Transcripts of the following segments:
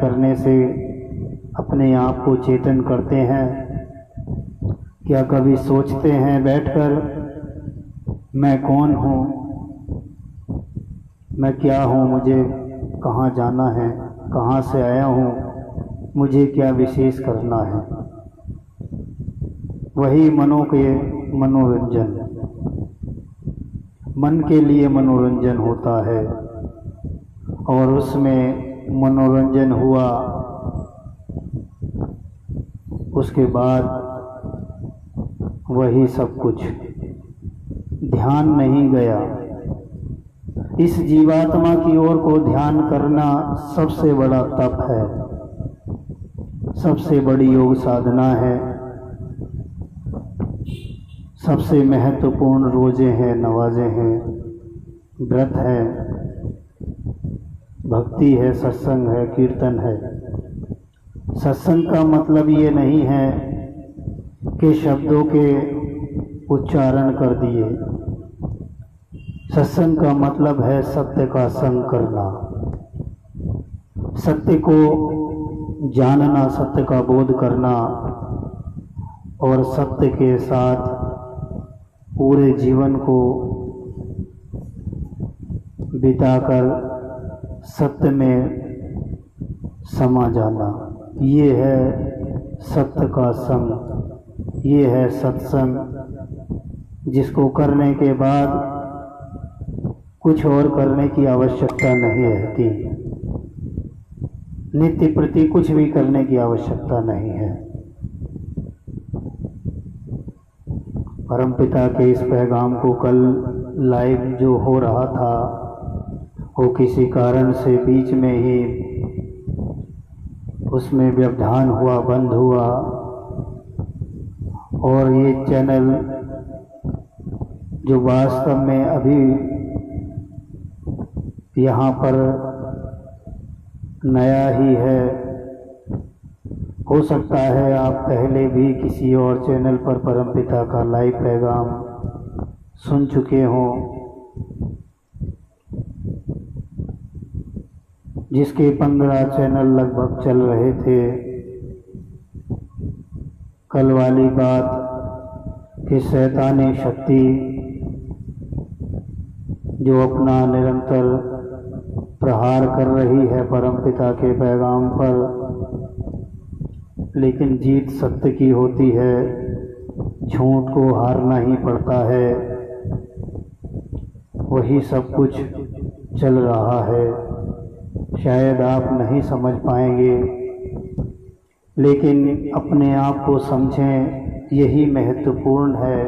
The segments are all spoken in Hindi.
करने से अपने आप को चेतन करते हैं? क्या कभी सोचते हैं बैठकर, मैं कौन हूँ, मैं क्या हूँ, मुझे कहाँ जाना है, कहाँ से आया हूँ, मुझे क्या विशेष करना है? वही मनों के मनोरंजन, मन के लिए मनोरंजन होता है, और उसमें मनोरंजन हुआ, उसके बाद वही सब कुछ, ध्यान नहीं गया। इस जीवात्मा की ओर को ध्यान करना सबसे बड़ा तप है, सबसे बड़ी योग साधना है, सबसे महत्वपूर्ण रोजे हैं, नवाजे हैं, व्रत है, भक्ति है, सत्संग है, कीर्तन है। सत्संग का मतलब ये नहीं है कि शब्दों के उच्चारण कर दिए। सत्संग का मतलब है सत्य का संग करना, सत्य को जानना, सत्य का बोध करना, और सत्य के साथ पूरे जीवन को बिताकर सत्य में समा जाना। ये है सत्य का संग, ये है सत्संग, जिसको करने के बाद कुछ और करने की आवश्यकता नहीं रहती, नित्य प्रति कुछ भी करने की आवश्यकता नहीं है। परमपिता के इस पैगाम को कल लाइव जो हो रहा था, वो किसी कारण से बीच में ही उसमें व्यवधान हुआ, बंद हुआ, और ये चैनल जो वास्तव में अभी यहाँ पर नया ही है, हो सकता है आप पहले भी किसी और चैनल पर परमपिता का लाइव पैगाम सुन चुके हों, जिसके 15 चैनल लगभग चल रहे थे। कल वाली बात कि शैतानी शक्ति जो अपना निरंतर प्रहार कर रही है परमपिता के पैगाम पर, लेकिन जीत सत्य की होती है, झूठ को हारना ही पड़ता है। वही सब कुछ चल रहा है, शायद आप नहीं समझ पाएंगे, लेकिन अपने आप को समझें, यही महत्वपूर्ण है।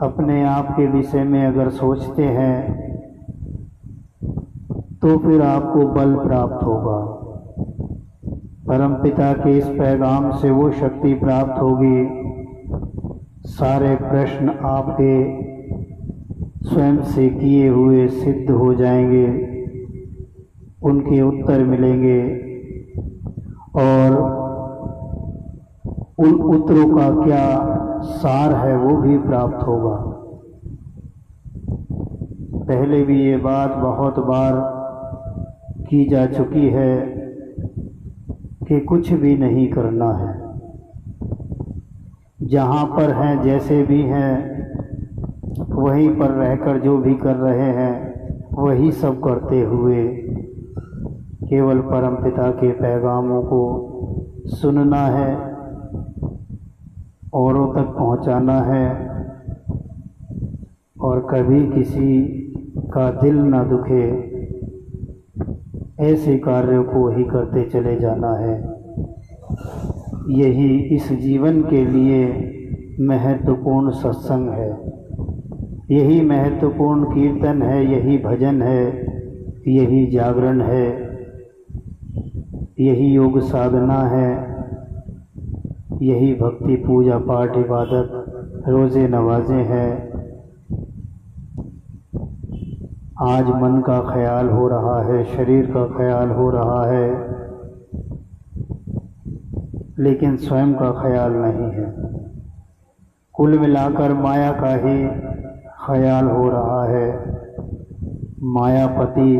अपने आप के विषय में अगर सोचते हैं तो फिर आपको बल प्राप्त होगा, परमपिता के इस पैगाम से वो शक्ति प्राप्त होगी, सारे प्रश्न आपके स्वयं से किए हुए सिद्ध हो जाएंगे, उनके उत्तर मिलेंगे, और उन उत्तरों का क्या सार है वो भी प्राप्त होगा। पहले भी ये बात बहुत बार की जा चुकी है कि कुछ भी नहीं करना है, जहाँ पर हैं, जैसे भी हैं, वहीं पर रहकर जो भी कर रहे हैं वही सब करते हुए केवल परमपिता के पैगामों को सुनना है, औरों तक पहुंचाना है, और कभी किसी का दिल ना दुखे, ऐसे कार्यों को ही करते चले जाना है। यही इस जीवन के लिए महत्वपूर्ण सत्संग है, यही महत्वपूर्ण कीर्तन है, यही भजन है, यही जागरण है, यही योग साधना है, यही भक्ति पूजा पाठ इबादत रोज़े नवाज़ें हैं। आज मन का ख्याल हो रहा है, शरीर का ख्याल हो रहा है, लेकिन स्वयं का ख्याल नहीं है। कुल मिलाकर माया का ही ख्याल हो रहा है, मायापति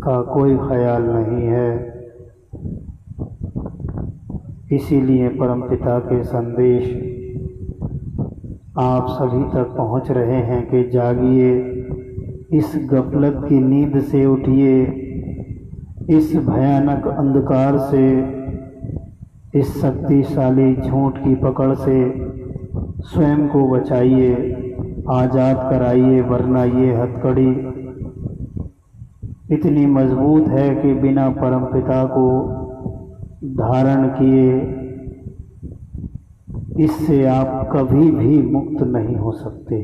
का कोई ख्याल नहीं है। इसीलिए परमपिता के संदेश आप सभी तक पहुंच रहे हैं कि जागिए, इस गफलत की नींद से उठिए, इस भयानक अंधकार से, इस शक्तिशाली झूठ की पकड़ से स्वयं को बचाइए, आज़ाद कराइए, वरना ये हथकड़ी इतनी मजबूत है कि बिना परमपिता को धारण किए इससे आप कभी भी मुक्त नहीं हो सकते।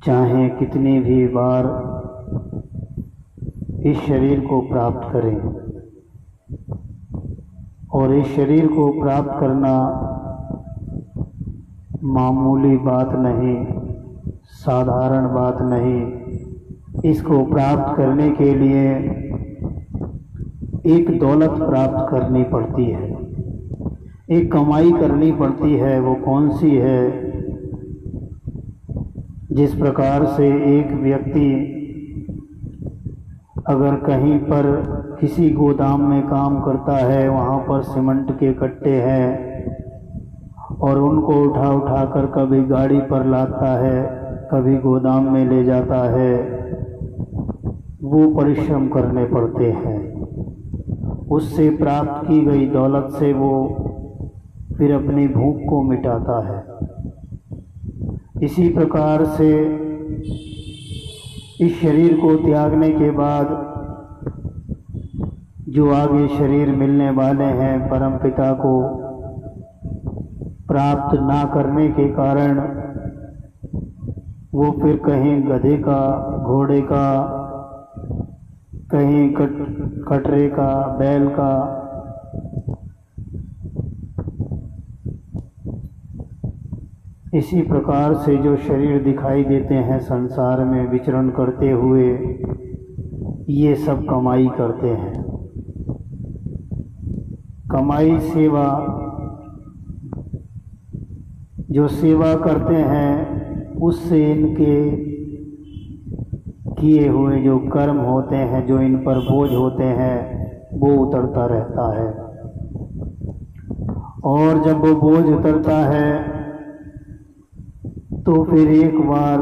चाहे कितनी भी बार इस शरीर को प्राप्त करें, और इस शरीर को प्राप्त करना मामूली बात नहीं, साधारण बात नहीं। इसको प्राप्त करने के लिए एक दौलत प्राप्त करनी पड़ती है, एक कमाई करनी पड़ती है। वो कौन सी है? जिस प्रकार से एक व्यक्ति अगर कहीं पर किसी गोदाम में काम करता है, वहाँ पर सीमेंट के कट्टे हैं और उनको उठा उठा कर कभी गाड़ी पर लाता है, कभी गोदाम में ले जाता है, वो परिश्रम करने पड़ते हैं। उससे प्राप्त की गई दौलत से वो फिर अपनी भूख को मिटाता है। इसी प्रकार से इस शरीर को त्यागने के बाद जो आगे शरीर मिलने वाले हैं, परमपिता को प्राप्त ना करने के कारण वो फिर कहीं गधे का, घोड़े का, कहीं कटरे का, बैल का, इसी प्रकार से जो शरीर दिखाई देते हैं संसार में विचरण करते हुए, ये सब कमाई करते हैं। कमाई सेवा, जो सेवा करते हैं उससे इनके किए हुए जो कर्म होते हैं, जो इन पर बोझ होते हैं, वो उतरता रहता है। और जब वो बोझ उतरता है तो फिर एक बार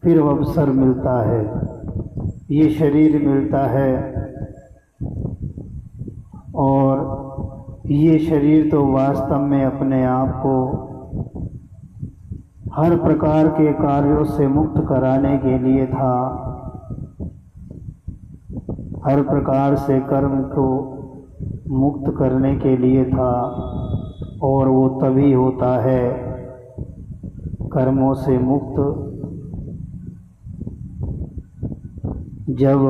फिर अवसर मिलता है, ये शरीर मिलता है। और ये शरीर तो वास्तव में अपने आप को हर प्रकार के कार्यों से मुक्त कराने के लिए था, हर प्रकार से कर्म को मुक्त करने के लिए था। और वो तभी होता है कर्मों से मुक्त जब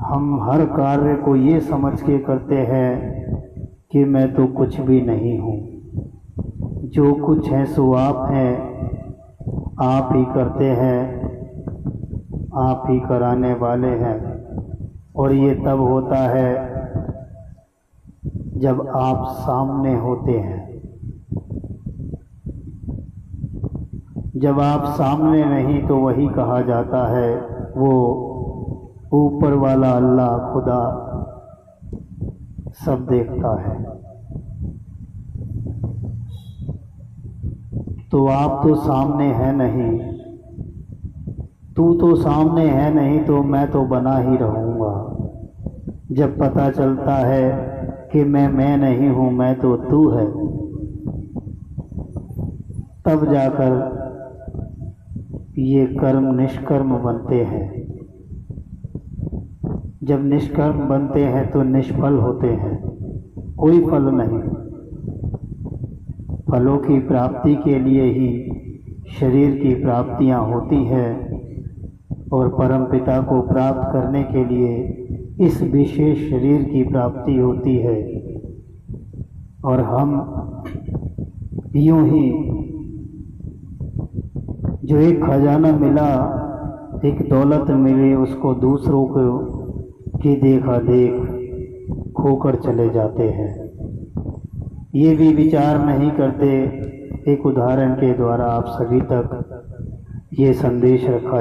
हम हर कार्य को ये समझ के करते हैं कि मैं तो कुछ भी नहीं हूँ, जो कुछ है सो आप हैं, आप ही करते हैं, आप ही कराने वाले हैं। और ये तब होता है जब आप सामने होते हैं। जब आप सामने नहीं तो वही कहा जाता है, वो ऊपर वाला अल्लाह खुदा सब देखता है। तो आप तो सामने है नहीं, तू तो सामने है नहीं, तो मैं तो बना ही रहूँगा। जब पता चलता है कि मैं नहीं हूँ, मैं तो तू है, तब जाकर ये कर्म निष्कर्म बनते हैं। जब निष्कर्म बनते हैं तो निष्फल होते हैं, कोई फल नहीं। फलों की प्राप्ति के लिए ही शरीर की प्राप्तियां होती है, और परमपिता को प्राप्त करने के लिए इस विशेष शरीर की प्राप्ति होती है। और हम यूं ही जो एक खजाना मिला, एक दौलत मिली, उसको दूसरों को की देखा देख खोकर चले जाते हैं। ये भी विचार नहीं करते। एक उदाहरण के द्वारा आप सभी तक ये संदेश रखा